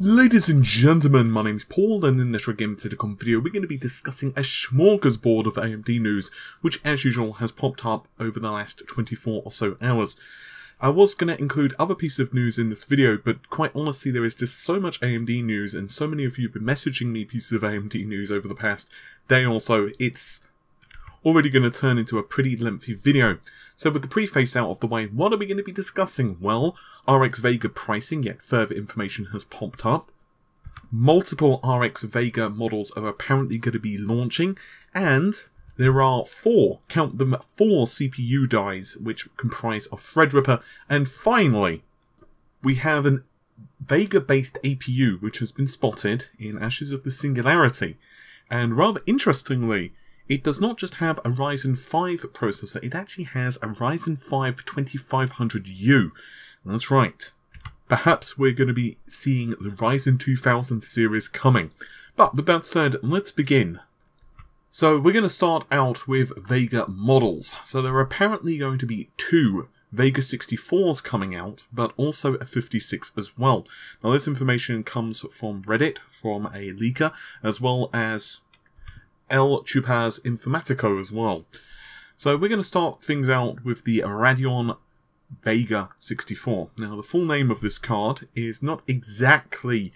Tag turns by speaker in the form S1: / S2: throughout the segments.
S1: Ladies and gentlemen, my name's Paul, and in this Game video we're going to be discussing a smorgasbord of AMD news, which as usual has popped up over the last 24 or so hours. I was going to include other pieces of news in this video, but quite honestly there is just so much AMD news, and so many of you have been messaging me pieces of AMD news over the past day or so, it's already going to turn into a pretty lengthy video. So with the preface out of the way, what are we going to be discussing? Well, RX Vega pricing, yet further information has popped up. Multiple RX Vega models are apparently going to be launching, and there are count them, four CPU dies which comprise of ThreadRipper, and finally, we have an Vega-based APU which has been spotted in Ashes of the Singularity, and rather interestingly, it does not just have a Ryzen 5 processor, it actually has a Ryzen 5 2500U. That's right. Perhaps we're going to be seeing the Ryzen 2000 series coming. But with that said, let's begin. So we're going to start out with Vega models. So there are apparently going to be two Vega 64s coming out, but also a 56 as well. Now this information comes from Reddit, from a leaker, as well as Chupaz Informatico as well. So we're going to start things out with the Radeon Vega 64. Now the full name of this card is not exactly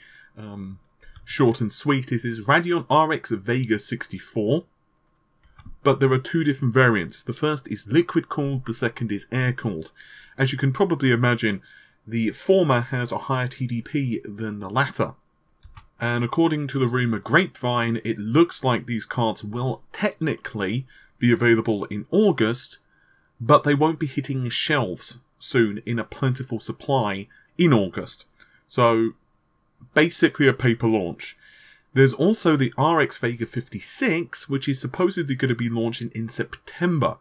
S1: short and sweet. It is Radeon RX Vega 64, but there are two different variants. The first is liquid cooled, the second is air cooled. As you can probably imagine, the former has a higher TDP than the latter. And according to the rumour grapevine, it looks like these cards will technically be available in August, but they won't be hitting shelves soon in a plentiful supply in August. So, basically a paper launch. There's also the RX Vega 56, which is supposedly going to be launching in September.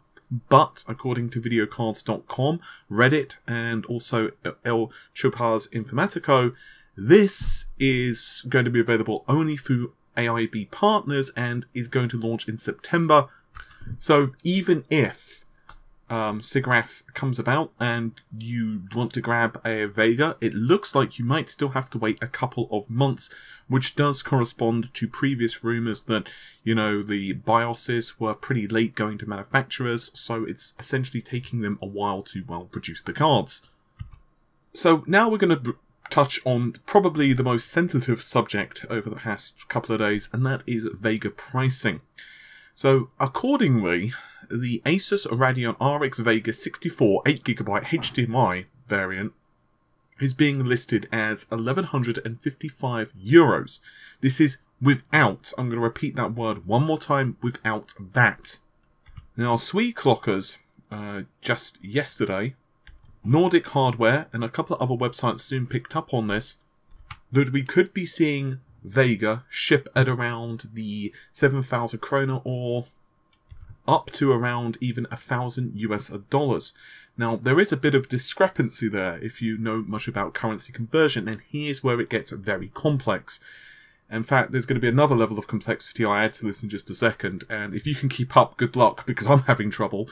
S1: But, according to videocards.com, Reddit, and also Chupaz Informatico, this is going to be available only through AIB partners and is going to launch in September. So even if SIGGRAPH comes about and you want to grab a Vega, it looks like you might still have to wait a couple of months, which does correspond to previous rumours that, you know, the BIOSes were pretty late going to manufacturers, so it's essentially taking them a while to, well, produce the cards. So now we're going to touch on probably the most sensitive subject over the past couple of days, and that is Vega pricing. So accordingly, the Asus Radeon RX Vega 64 8GB HDMI variant is being listed as €1,155. This is without, I'm going to repeat that word one more time, without that. Now, Sweet Clockers, just yesterday, Nordic Hardware and a couple of other websites soon picked up on this, that we could be seeing Vega ship at around the 7,000 krona or up to around even $1,000 US. Now there is a bit of discrepancy there if you know much about currency conversion, and here's where it gets very complex. In fact, there's going to be another level of complexity I add to this in just a second, and if you can keep up, good luck, because I'm having trouble.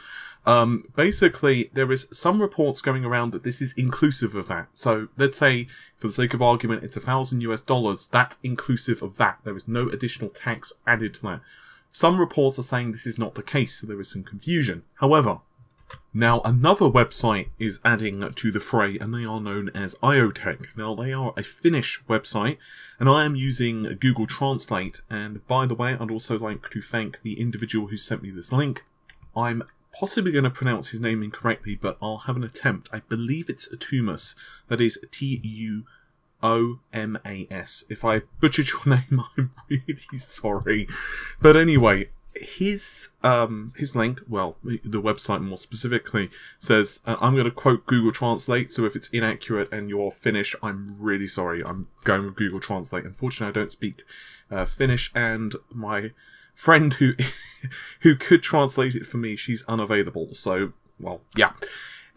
S1: Basically, there is some reports going around that this is inclusive of that. So, let's say, for the sake of argument, it's $1,000 US, that's inclusive of that. There is no additional tax added to that. Some reports are saying this is not the case, so there is some confusion. However, now another website is adding to the fray, and they are known as IoTech. Now they are a Finnish website, and I am using Google Translate, and by the way, I'd also like to thank the individual who sent me this link. I'm possibly going to pronounce his name incorrectly, but I'll have an attempt. I believe it's Tumas. That is Tuomas. If I butchered your name, I'm really sorry. But anyway, his link, well, the website more specifically, says, I'm going to quote Google Translate, so if it's inaccurate and you're Finnish, I'm really sorry. I'm going with Google Translate. Unfortunately, I don't speak Finnish, and my friend who could translate it for me, she's unavailable. So, well, yeah.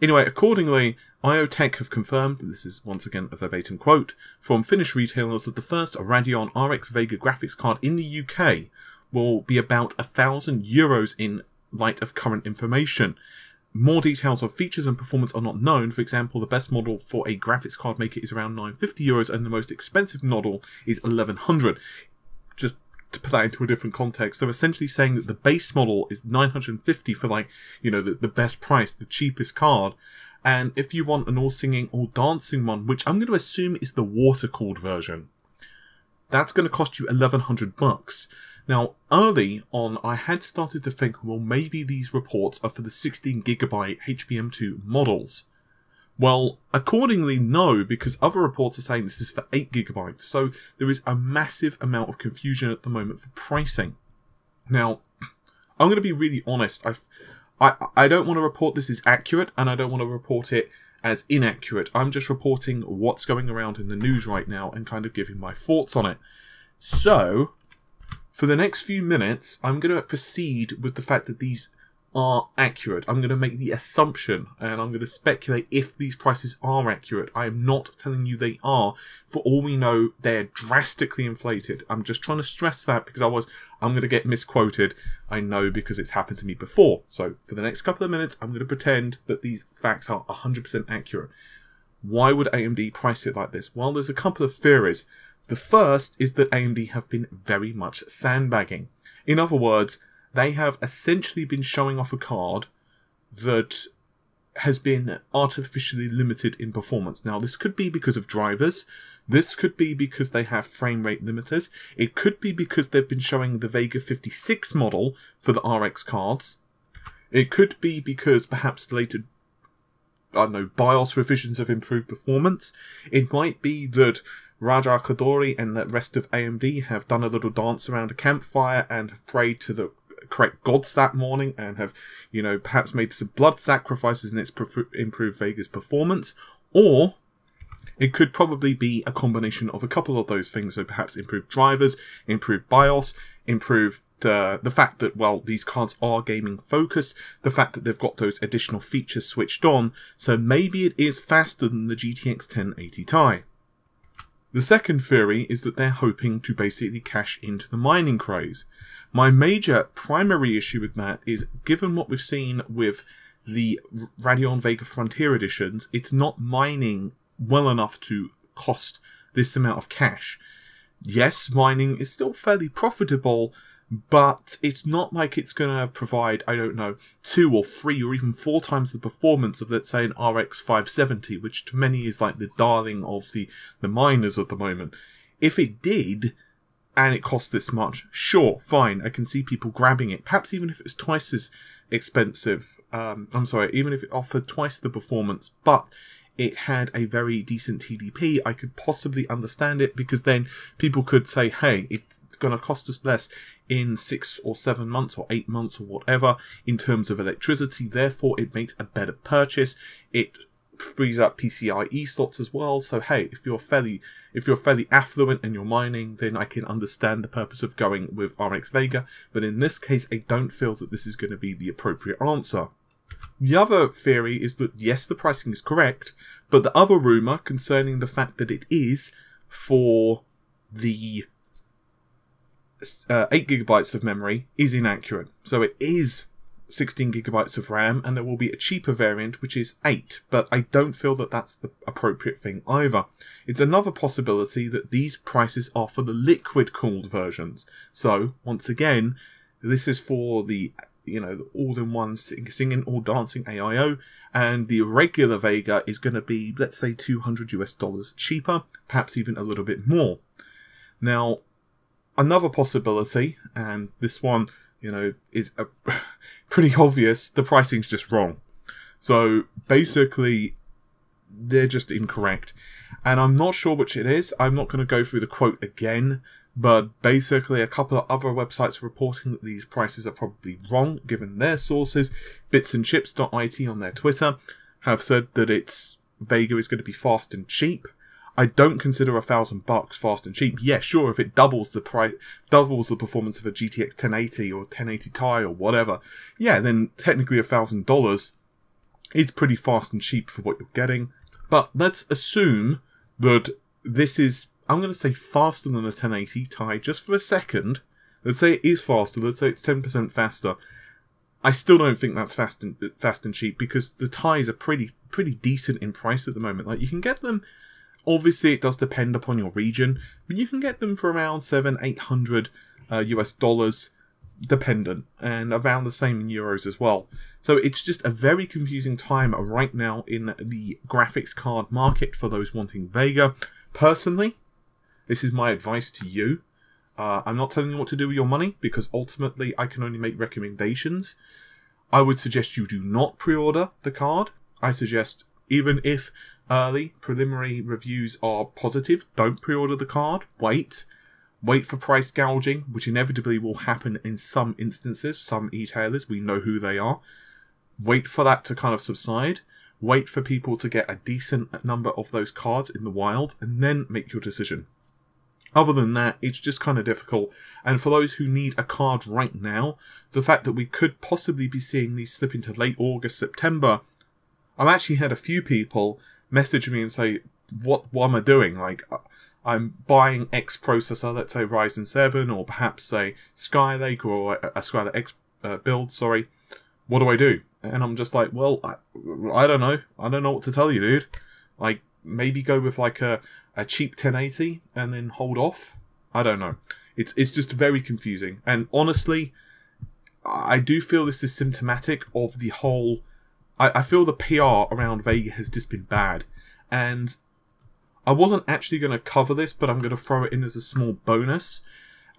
S1: Anyway, accordingly, IoTech have confirmed, this is once again a verbatim quote, from Finnish retailers that the first Radeon RX Vega graphics card in the UK will be about €1,000 in light of current information. more details of features and performance are not known. For example, the best model for a graphics card maker is around €950 and the most expensive model is €1,100. Just to put that into a different context, they're essentially saying that the base model is $950 for, like, you know, the best price, the cheapest card. And if you want an all singing, all dancing one, which I'm going to assume is the water-cooled version, that's going to cost you $1,100. Now, early on, I had started to think, well, maybe these reports are for the 16GB HBM2 models. Well, accordingly, no, because other reports are saying this is for 8GB, so there is a massive amount of confusion at the moment for pricing. Now, I'm going to be really honest, I don't want to report this as accurate, and I don't want to report it as inaccurate. I'm just reporting what's going around in the news right now and kind of giving my thoughts on it. So, for the next few minutes, I'm going to proceed with the fact that these are accurate. I'm going to make the assumption, and I'm going to speculate if these prices are accurate. I am not telling you they are. For all we know, they're drastically inflated. I'm just trying to stress that because otherwise I'm going to get misquoted. I know, because it's happened to me before. So for the next couple of minutes, I'm going to pretend that these facts are 100% accurate. Why would AMD price it like this? Well, there's a couple of theories. The first is that AMD have been very much sandbagging. In other words, they have essentially been showing off a card that has been artificially limited in performance. Now, this could be because of drivers. This could be because they have frame rate limiters. It could be because they've been showing the Vega 56 model for the RX cards. It could be because perhaps later, I don't know, BIOS revisions have improved performance. It might be that Raja Kadori and the rest of AMD have done a little dance around a campfire and have prayed to the correct gods that morning and have, you know, perhaps made some blood sacrifices and it's improved Vega's performance. Or it could probably be a combination of a couple of those things. So perhaps improved drivers, improved BIOS, improved the fact that, well, these cards are gaming focused, the fact that they've got those additional features switched on. So maybe it is faster than the GTX 1080 Ti. The second theory is that they're hoping to basically cash into the mining craze. My major primary issue with that is, given what we've seen with the Radeon Vega Frontier editions, it's not mining well enough to cost this amount of cash. Yes, mining is still fairly profitable, but it's not like it's going to provide, I don't know, 2 or 3 or even 4 times the performance of, let's say, an RX 570, which to many is like the darling of the miners at the moment. If it did, and it cost this much, sure, fine, I can see people grabbing it. Perhaps even if it was twice as expensive, even if it offered twice the performance, but it had a very decent TDP, I could possibly understand it, because then people could say, hey, it's going to cost us less in 6 or 7 months or 8 months or whatever in terms of electricity, therefore it makes a better purchase. It frees up PCIe slots as well, so hey, if you're fairly affluent and you're mining, then I can understand the purpose of going with RX Vega, but in this case I don't feel that this is going to be the appropriate answer. The other theory is that yes, the pricing is correct, but the other rumour concerning the fact that it is for the 8GB of memory is inaccurate. So it is 16GB of RAM, and there will be a cheaper variant which is 8, but I don't feel that that's the appropriate thing either. It's another possibility that these prices are for the liquid cooled versions. So once again, this is for the, you know, the all-in-one singing or dancing AIO, and the regular Vega is going to be, let's say, $200 cheaper, perhaps even a little bit more. Now, another possibility, and this one, you know, is pretty obvious, the pricing's just wrong. So basically, they're just incorrect. And I'm not sure which it is. I'm not going to go through the quote again, but basically a couple of other websites are reporting that these prices are probably wrong, given their sources. Bitsandchips.it on their Twitter have said that Vega is going to be fast and cheap. I don't consider $1,000 fast and cheap. Yeah, sure, if it doubles the performance of a GTX 1080 or 1080 Ti or whatever, yeah, then technically $1,000 is pretty fast and cheap for what you're getting. But let's assume that this is, I'm going to say, faster than a 1080 Ti just for a second. Let's say it is faster. Let's say it's 10% faster. I still don't think that's fast and cheap, because the ties are pretty decent in price at the moment. Like, you can get them, obviously it does depend upon your region, but you can get them for around $700-800 US dollars dependent, and around the same in euros as well. So it's just a very confusing time right now in the graphics card market for those wanting Vega. Personally, this is my advice to you. I'm not telling you what to do with your money, because ultimately I can only make recommendations. I would suggest you do not pre-order the card. I suggest, even if early preliminary reviews are positive, don't pre-order the card. Wait for price gouging, which inevitably will happen in some instances. Some e-tailers, we know who they are. Wait for that to kind of subside. Wait for people to get a decent number of those cards in the wild, and then make your decision. Other than that, it's just kind of difficult. And for those who need a card right now, the fact that we could possibly be seeing these slip into late August, September, I've actually had a few people message me and say, what am I doing? Like, I'm buying X processor, let's say Ryzen 7, or perhaps a Skylake or a skylake-x build, sorry. What do I do? And I'm just like, well, I don't know. I don't know what to tell you, dude. Like, maybe go with like a cheap 1080 and then hold off. I don't know. It's just very confusing. And honestly, I do feel this is symptomatic of the whole... I feel the PR around Vega has just been bad. And I wasn't actually going to cover this, but I'm going to throw it in as a small bonus.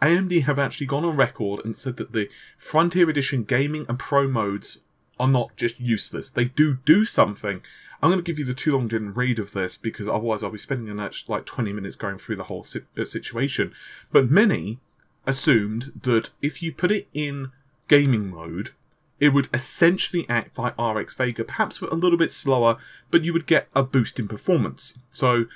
S1: AMD have actually gone on record and said that the Frontier Edition gaming and pro modes are not just useless. They do something. I'm going to give you the too long didn't read of this, because otherwise I'll be spending an extra like 20 minutes going through the whole situation. But many assumed that if you put it in gaming mode, it would essentially act like RX Vega, perhaps a little bit slower, but you would get a boost in performance. So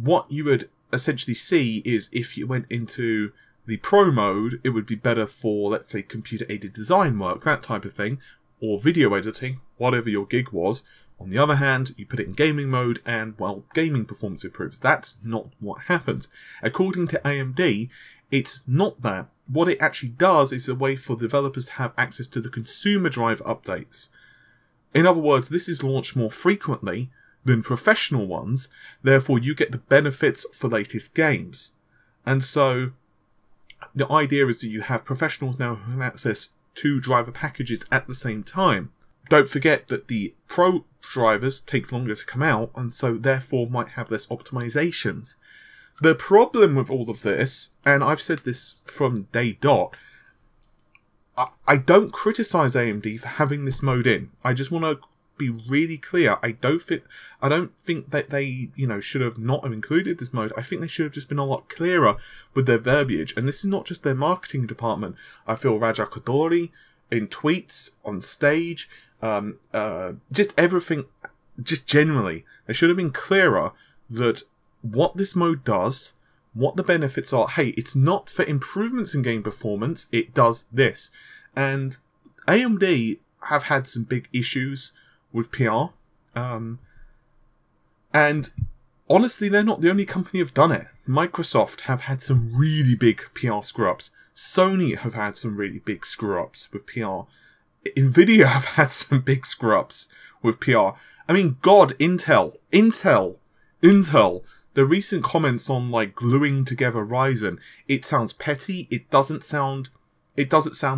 S1: what you would essentially see is, if you went into the pro mode, it would be better for, let's say, computer-aided design work, that type of thing, or video editing, whatever your gig was. On the other hand, you put it in gaming mode and, well, gaming performance improves. That's not what happens. According to AMD, it's not that. What it actually does is a way for developers to have access to the consumer driver updates. In other words, this is launched more frequently than professional ones, therefore you get the benefits for latest games. And so, the idea is that you have professionals now who have access to driver packages at the same time. Don't forget that the pro drivers take longer to come out, and so therefore might have less optimizations. The problem with all of this, and I've said this from day dot, I don't criticize AMD for having this mode in. I just want to be really clear. I don't think that they, should have not have included this mode. I think they should have just been a lot clearer with their verbiage. And this is not just their marketing department. I feel Raja Kodori in tweets, on stage, just everything, just generally, they should have been clearer that what this mode does, what the benefits are. Hey, it's not for improvements in game performance, it does this. And AMD have had some big issues with PR. And honestly, they're not the only company who've done it. Microsoft have had some really big PR screw-ups. Sony have had some really big screw-ups with PR. Nvidia have had some big screw-ups with PR. I mean, God, Intel. The recent comments on like gluing together Ryzen, it sounds petty. It doesn't sound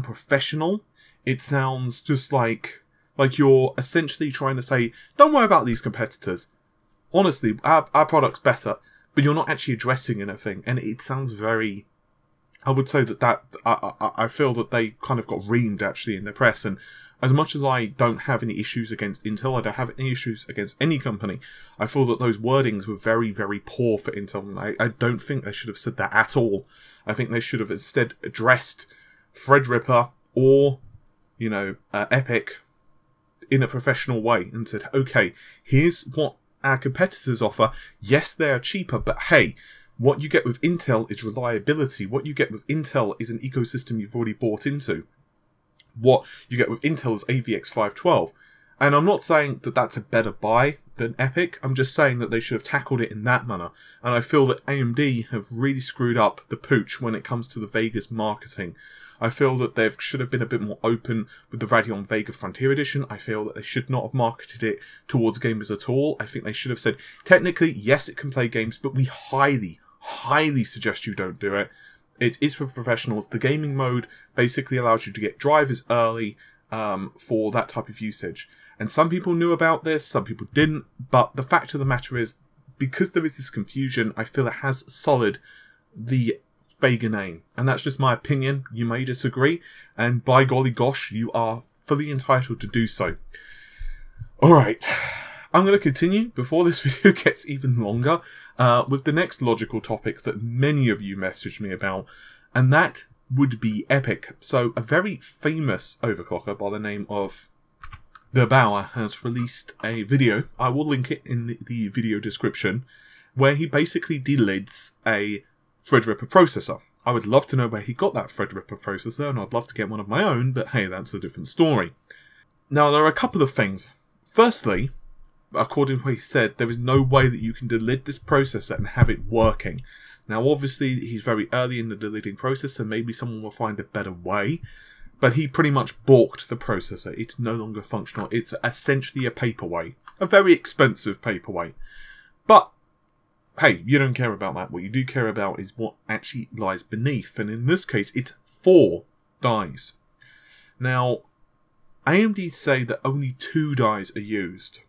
S1: professional. It sounds just like you're essentially trying to say, don't worry about these competitors. Honestly, our product's better, but you're not actually addressing anything, and it sounds very. I would say that I feel that they kind of got reamed actually in the press, and as much as I don't have any issues against Intel, I don't have any issues against any company, I feel that those wordings were very, very poor for Intel, and I don't think they should have said that at all. I think they should have instead addressed ThreadRipper or, epyc in a professional way and said, okay, here's what our competitors offer. Yes, they are cheaper, but hey, what you get with Intel is reliability. What you get with Intel is an ecosystem you've already bought into. What you get with Intel is AVX 512. And I'm not saying that that's a better buy. than Epic. I'm just saying that they should have tackled it in that manner. And I feel that AMD have really screwed up the pooch when it comes to the Vega's marketing. I feel that they should have been a bit more open with the Radeon Vega Frontier Edition. I feel that they should not have marketed it towards gamers at all. I think they should have said, technically, yes, it can play games, but we highly, highly suggest you don't do it. It is for professionals. The gaming mode basically allows you to get drivers early for that type of usage. And some people knew about this, some people didn't. But the fact of the matter is, because there is this confusion, I feel it has sullied the Vega name. And that's just my opinion. You may disagree. And by golly gosh, you are fully entitled to do so. Alright. I'm going to continue before this video gets even longer with the next logical topic that many of you messaged me about, and that would be Epic. So a very famous overclocker by the name of The Bauer has released a video, I will link it in the video description, where he basically delids a ThreadRipper processor. I would love to know where he got that ThreadRipper processor, and I'd love to get one of my own, but hey, that's a different story. Now, there are a couple of things. Firstly, according to what he said, there is no way that you can delid this processor and have it working. Now, obviously, he's very early in the delidding process, so maybe someone will find a better way. But he pretty much balked the processor. It's no longer functional. It's essentially a paperweight. A very expensive paperweight. But, hey, you don't care about that. What you do care about is what actually lies beneath. And in this case, it's 4 dies. Now, AMD say that only 2 dies are used.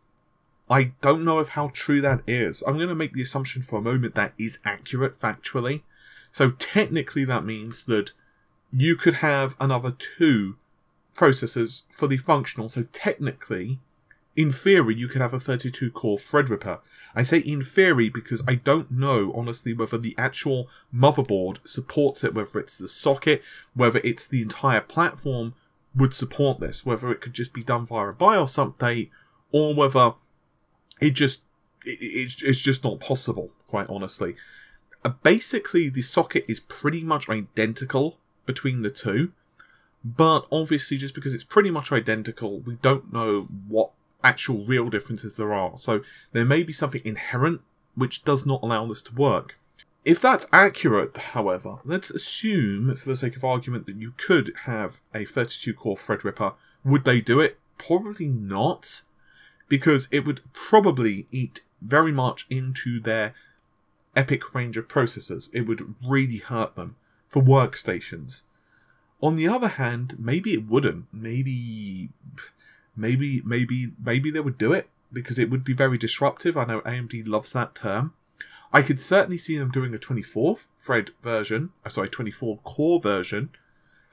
S1: I don't know how true that is. I'm going to make the assumption for a moment that is accurate factually. So technically that means that you could have another 2 processors fully functional. So technically, in theory, you could have a 32-core ThreadRipper. I say in theory because I don't know, honestly, whether the actual motherboard supports it, whether it's the socket, whether it's the entire platform would support this, whether it could just be done via a BIOS update, or whether it's just not possible, quite honestly. Basically, the socket is pretty much identical between the two, but obviously just because it's pretty much identical, we don't know what actual real differences there are. So there may be something inherent which does not allow this to work. If that's accurate, however, let's assume, for the sake of argument, that you could have a 32-core ThreadRipper. Would they do it? Probably not, because it would probably eat very much into their Epic range of processors. It would really hurt them for workstations. On the other hand, maybe it wouldn't. Maybe they would do it, because it would be very disruptive. I know AMD loves that term. I could certainly see them doing a 24-core version,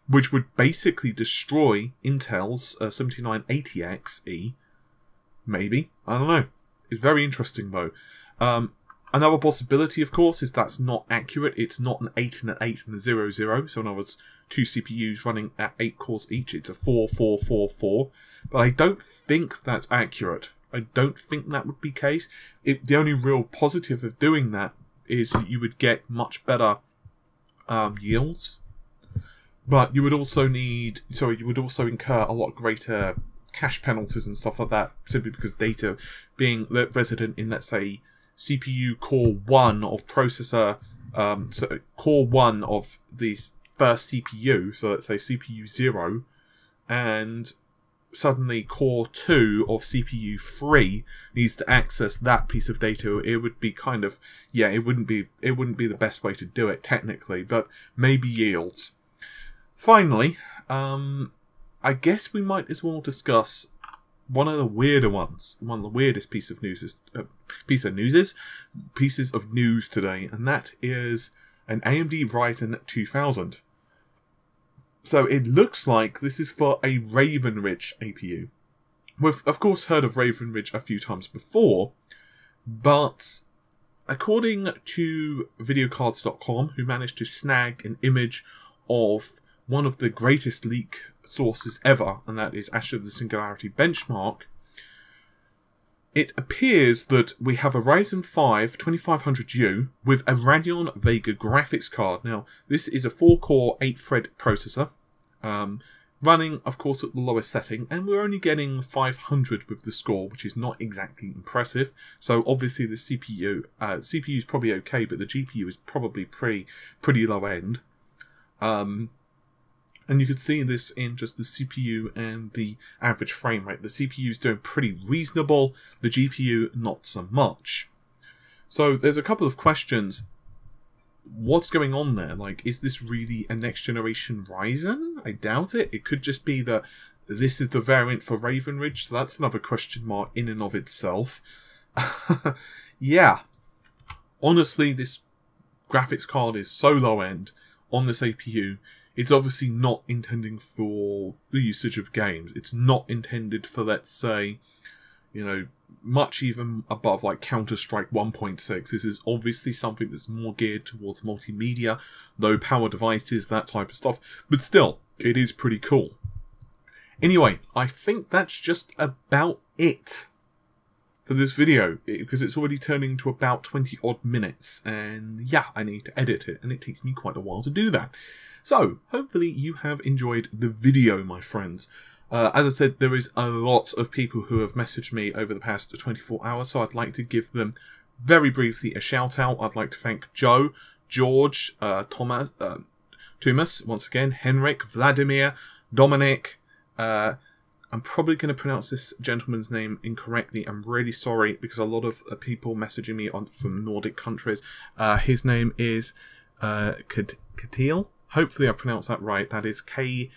S1: which would basically destroy Intel's 7980Xe. Maybe. I don't know. It's very interesting, though. Another possibility, of course, is that's not accurate. It's not an 8 and an 8 and a 0, 0. So in other words, 2 CPUs running at 8 cores each. It's a 4, 4, 4, 4. But I don't think that's accurate. I don't think that would be the case. The only real positive of doing that is that you would get much better yields. But you would also incur a lot greater cache penalties and stuff like that, simply because data being resident in, let's say, CPU core 1 of processor, so core 1 of the first CPU, so let's say CPU 0, and suddenly core 2 of CPU 3 needs to access that piece of data. It would be kind of, yeah, it wouldn't be the best way to do it technically, but maybe yields. Finally, I guess we might as well discuss one of the weirder ones, one of the weirdest pieces of news today, and that is an AMD Ryzen 2000. So it looks like this is for a Raven Ridge APU. We've, of course, heard of Raven Ridge a few times before, but according to videocards.com, who managed to snag an image of one of the greatest leak sources ever, and that is Ashes of the Singularity benchmark, it appears that we have a Ryzen 5 2500U with a Radeon Vega graphics card. Now, this is a 4-core, 8-thread processor. running, of course, at the lowest setting, and we're only getting 500 with the score, which is not exactly impressive. So obviously the CPU is probably okay, but the GPU is probably pretty low end. And you can see this in just the CPU and the average frame rate. The CPU is doing pretty reasonable, the GPU not so much. So there's a couple of questions. What's going on there? Like, is this really a next generation Ryzen? I doubt it. It could just be that this is the variant for Raven Ridge, so that's another question mark in and of itself. Yeah. Honestly, this graphics card is so low end on this APU. It's obviously not intending for the usage of games. It's not intended for, let's say, you know, much even above like Counter-Strike 1.6. This is obviously something that's more geared towards multimedia, low power devices, that type of stuff. But still, it is pretty cool. Anyway, I think that's just about it for this video, because it's already turning to about 20 odd minutes, and yeah, I need to edit it, and it takes me quite a while to do that. So, hopefully you have enjoyed the video, my friends. As I said, there is a lot of people who have messaged me over the past 24 hours, so I'd like to give them very briefly a shout out. I'd like to thank Joe, George, Thomas, once again, Henrik, Vladimir, Dominic. I'm probably going to pronounce this gentleman's name incorrectly. I'm really sorry, because a lot of people messaging me from Nordic countries. His name is Katil. Hopefully I pronounced that right. That is K-Jetil.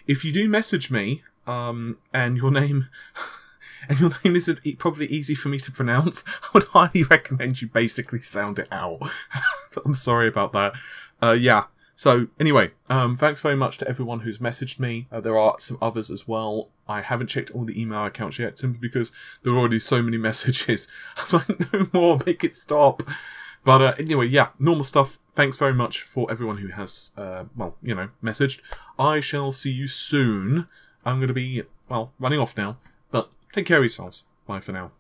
S1: If you do message me, and your name isn't probably easy for me to pronounce, I would highly recommend you basically sound it out. I'm sorry about that. Yeah. So anyway, thanks very much to everyone who's messaged me. There are some others as well. I haven't checked all the email accounts yet, simply because there are already so many messages. I'm like, no more, make it stop. But anyway, yeah, normal stuff. Thanks very much for everyone who has, well, you know, messaged. I shall see you soon. I'm going to be, well, running off now. But take care of yourselves. Bye for now.